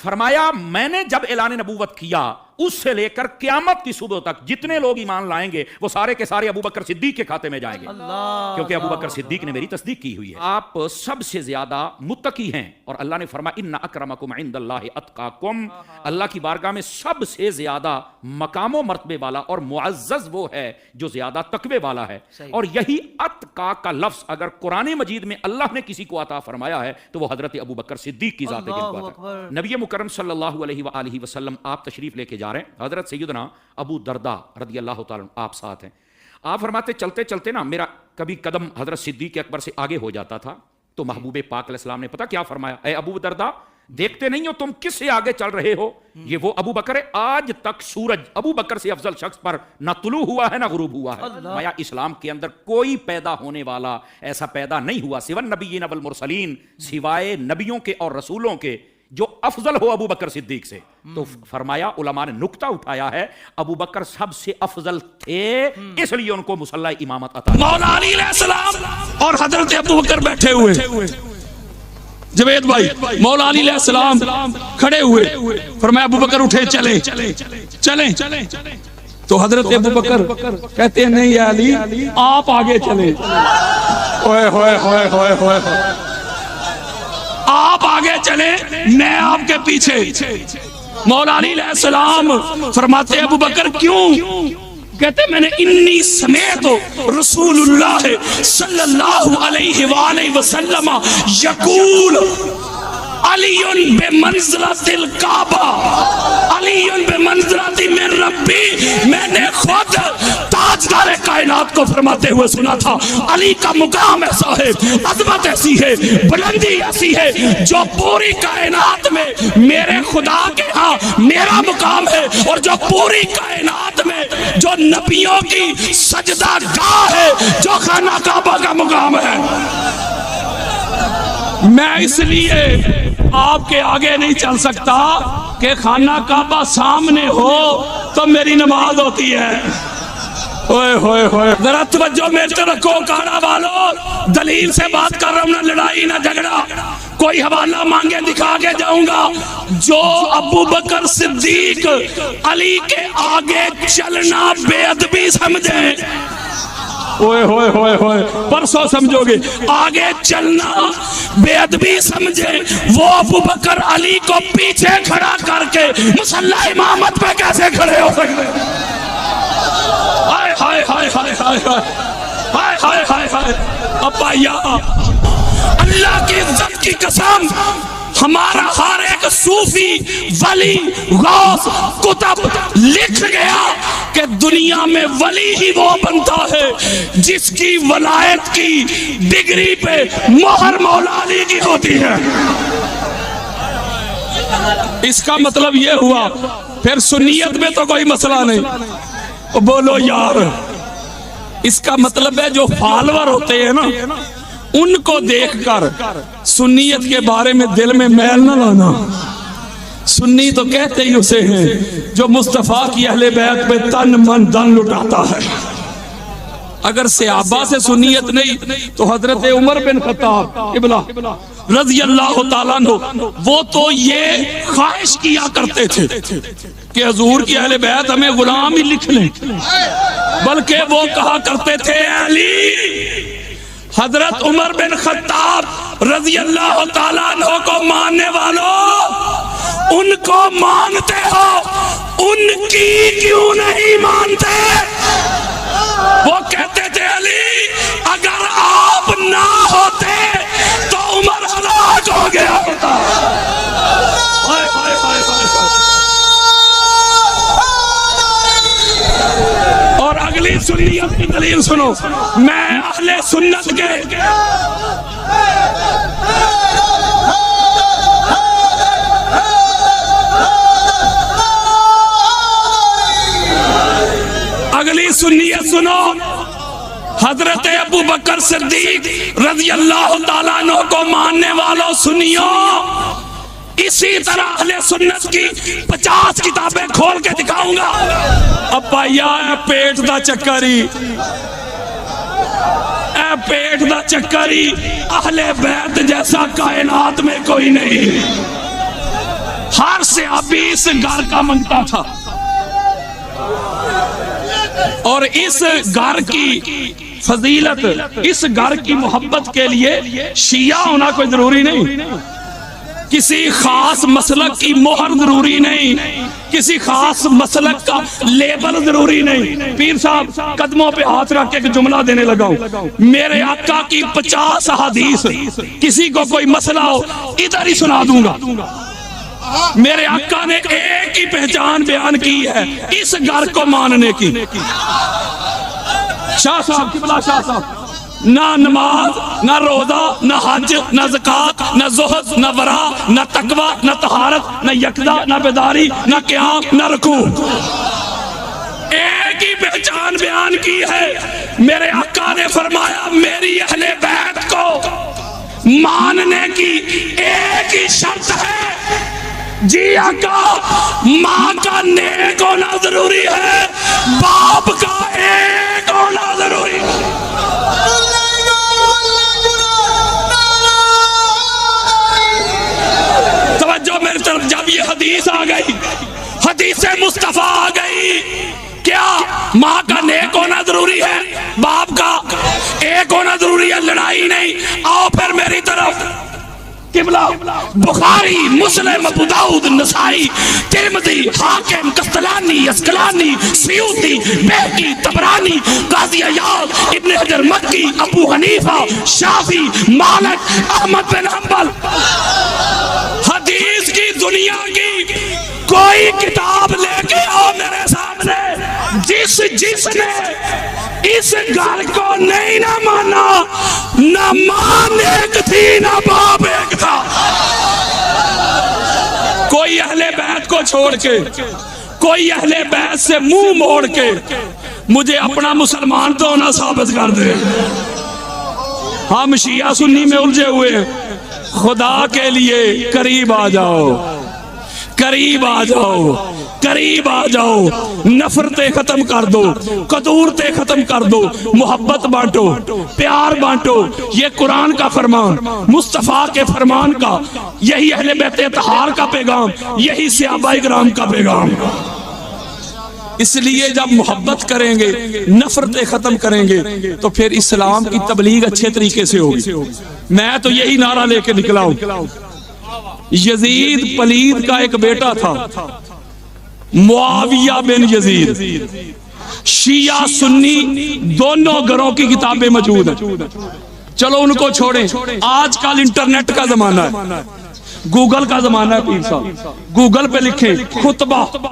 فرمایا میں نے جب اعلان نبوت کیا اس سے لے کر قیامت کی صبح تک جتنے لوگ ایمان لائیں گے وہ سارے کے سارے ابو بکر صدیق کے کھاتے میں جائیں گے، کیونکہ ابو بکر صدیق نے میری تصدیق کی ہوئی ہے۔ آپ سب سے زیادہ متقی ہیں، اور اللہ نے فرمایا ان اکرمکم عند اللہ اتقاکم، اللہ کی بارگاہ میں سب سے زیادہ مقام و مرتبے والا اور معزز وہ ہے جو زیادہ تقوی والا ہے۔ اور یہی اتقا کا لفظ اگر قرآن مجید میں اللہ نے کسی کو عطا فرمایا ہے تو وہ حضرت ابو بکر صدیق کی ذات کو عطا۔ نبی مکرم صلی اللہ علیہ وآلہ وسلم آپ تشریف لے کے جا رہے ہیں، حضرت سیدنا ابو درداء رضی اللہ تعالیٰ آپ ساتھ ہیں۔ آپ فرماتے چلتے چلتے نا میرا کبھی قدم حضرت صدیق اکبر سے آگے ہو جاتا تھا، تو محبوب پاک علیہ السلام نے پتہ کیا فرمایا، اے ابو درداء دیکھتے نہیں ہو تم کس سے آگے چل رہے ہو، یہ وہ ابو بکر ہے، آج تک سورج ابو بکر سے افضل شخص پر نہ طلوع ہوا ہے نہ غروب ہوا ہے۔ فرمایا اسلام کے اندر کوئی پیدا ہونے والا ایسا پیدا نہیں ہوا سوى النبیین والمرسلین، سوائے نبیوں کے اور رسولوں کے، جو افضل ہو ابو بکر صدیق سے۔ تو فرمایا علماء نے نکتہ اٹھایا ہے ابو بکر سب سے افضل تھے اس لیے ان کو مصلی امامت عطا۔ مولا علی علیہ السلام اور حضرت ابو بکر بیٹھے ہوئے، جوید بھائی مولا علی علیہ السلام کھڑے ہوئے، فرمایا ابو بکر اٹھے چلیں چلیں، تو حضرت ابو بکر کہتے ہیں نہیں یا علی آپ آگے چلیں، ہوئے ہوئے ہوئے ہوئے ہوئے آپ آگے چلیں میں آپ کے پیچھے۔ مولا علی علیہ السلام فرماتے ابو بکر کیوں؟ کہتے میں نے انی سمیت رسول اللہ صلی اللہ علیہ وآلہ وسلم یقول علی بمنزلۃ الکعبہ، علی بمنزلۃ من ربی، میں نے خود تاجدار کائنات کو فرماتے ہوئے سنا تھا علی کا مقام ایسا ہے، عظمت ایسی ہے، بلندی ایسی ہے جو پوری کائنات میں میرے خدا کے ہاں میرا مقام ہے، اور جو پوری کائنات میں جو نبیوں کی سجدہ گاہ ہے جو خانہ کعبہ کا مقام ہے۔ میں اس لیے آپ کے آگے نہیں چل سکتا کہ خانہ کعبہ سامنے ہو تو میری نماز ہوتی ہے۔ ہوئے ہوئے ہوئے ذرا توجہ میرے طرف رکھو کانا والو، دلیل سے بات کر رہا ہوں، نہ لڑائی نہ جھگڑا، کوئی حوالہ مانگے دکھا کے جاؤں گا۔ جو ابو بکر صدیق علی کے آگے چلنا بے ادبی سمجھیں، ہوئے ہوئے ہوئے ہوئے پرسوں سمجھو گے، آگے چلنا بے ادبی سمجھے، وہ ابو بکر علی کو پیچھے کھڑا کر کے مصلی امامت پہ کیسے کھڑے ہو سکتے؟ ہائے ہائے ہائے ہائے ہائے ہائے ہائے ہائے ہائے ابا یا اللہ کی عزت کی قسم، ہمارا ہر ایک صوفی ولی غوث کتب لکھ گیا کہ دنیا میں ولی ہی وہ بنتا ہے جس کی ولایت کی ڈگری پہ مہر مولا علی کی ہوتی ہے۔ اس کا مطلب یہ ہوا پھر سنیت میں تو کوئی مسئلہ نہیں، بولو یار، اس کا مطلب ہے جو فالور ہوتے ہیں نا ان کو دیکھ کر سنیت کے بارے میں دل میں میل نہ لانا۔ سنی تو کہتے ہی اسے ہیں جو مصطفیٰ کی اہل بیت پہ تن من دن لٹاتا ہے۔ اگر صحابہ سے سنیت نہیں تو حضرت عمر بن خطاب ابلا رضی اللہ تعالیٰ عنہ وہ تو یہ خواہش کیا کرتے تھے کہ حضور کی اہل بیت ہمیں غلام ہی لکھ لیں، بلکہ وہ کہا کرتے تھے علی، حضرت عمر بن خطاب رضی اللہ تعالیٰ عنہ کو ماننے والوں، ان کو مانتے ہو ان کی کیوں نہیں مانتے؟ وہ کہتے تھے علی اگر آپ نہ ہوتے تو عمر ہلاک ہو گیا ہوتا۔ اور اگلی سنیت کی دلیل سنو، میں اہل سنت کے اگلی سنیت سنو، حضرت ابو بکر صدیق رضی اللہ تعالیٰ عنہ کو ماننے والوں سنیوں، اسی طرح اہل سنت کی 50 کتابیں کھول کے دکھاؤں گا۔ ابا یا پیٹ دا چکری، اے پیٹ دا چکری، اہل بیت جیسا کائنات میں کوئی نہیں۔ ہر سیابی اس گھر کا منگتا تھا، اور اس گھر کی فضیلت، اس گھر کی محبت کے لیے شیعہ ہونا کوئی ضروری نہیں، کسی خاص مسلک کی مہر ضروری نہیں، کسی خاص مسلک کا لیبل ضروری نہیں۔ پیر صاحب قدموں پہ ہاتھ رکھ کے ایک جملہ دینے لگا ہوں، میرے آقا کی 50 حدیث کسی کو کوئی مسئلہ ہو ادھر ہی سنا دوں گا۔ میرے آقا نے ایک ہی پہچان بیان کی ہے اس گھر کو ماننے کی۔ شاہ صاحب قبلہ شاہ صاحب، نہ نماز، نہ روزہ، نہ حج، نہ زکات، نہ زہد، نہ ورع، نہ تقوی، نہ طہارت، نہ یقظہ، نہ بیداری، نہ قیام، نہ رکوع، ایک ہی پہچان بیان کی ہے۔ میرے آقا نے فرمایا میری اہل بیت کو ماننے کی ایک ہی شرط ہے، جی آقا ماں کا نیک ہونا ضروری ہے، باپ کا ایک ہونا ضروری ہے۔ توجہ میری طرف، جب یہ حدیث آ گئی، حدیث مصطفیٰ آ گئی، کیا ماں کا نیک ہونا ضروری ہے، باپ کا ایک ہونا ضروری ہے، لڑائی نہیں۔ آؤ پھر میری طرف، قبلہ بخاری، مسلم، ابو داؤد، نسائی، ترمذی، حاکم، قسطلانی، اسقلانی، سیوطی، بیہقی، طبرانی، قاضی عیاض، ابن حجر مکی، ابو حنیفہ، شافعی، مالک، احمد بن حنبل۔ حدیث کی دنیا کی کوئی کتاب لے کے آؤ میرے سامنے، جس نے اس گھر کو نہیں نہ مانا، نہ ماں ایک تھی نہ باپ ایک تھا۔ کوئی اہل بیت کو چھوڑ کے، کوئی اہل بیت سے منہ موڑ کے مجھے اپنا مسلمان تو نہ ثابت کر دے۔ ہم شیعہ سنی میں الجھے ہوئے ہیں، خدا کے لیے قریب آ جاؤ، قریب آ جاؤ، قریب آ جاؤ، نفرتیں ختم کر دو، قدورتیں ختم کر دو، محبت بانٹو، پیار بانٹو۔ یہ قرآن کا فرمان، مصطفیٰ کے فرمان کا، یہی اہل بیت اطہار کا پیغام، یہی صحابہ کرام کا پیغام۔ اس لیے جب محبت کریں گے، نفرتیں ختم کریں گے، تو پھر اسلام کی تبلیغ اچھے طریقے سے ہوگی۔ میں تو یہی نعرہ لے کے نکلا ہوں۔ یزید پلید کا ایک بیٹا تھا، معاویہ بن یزید، شیعہ سنی دونوں گھروں کی کتابیں موجود ہیں، چلو ان کو چھوڑیں۔ آج کل انٹرنیٹ کا زمانہ ہے، گوگل کا زمانہ ہے، پیر صاحب گوگل پہ لکھیں خطبہ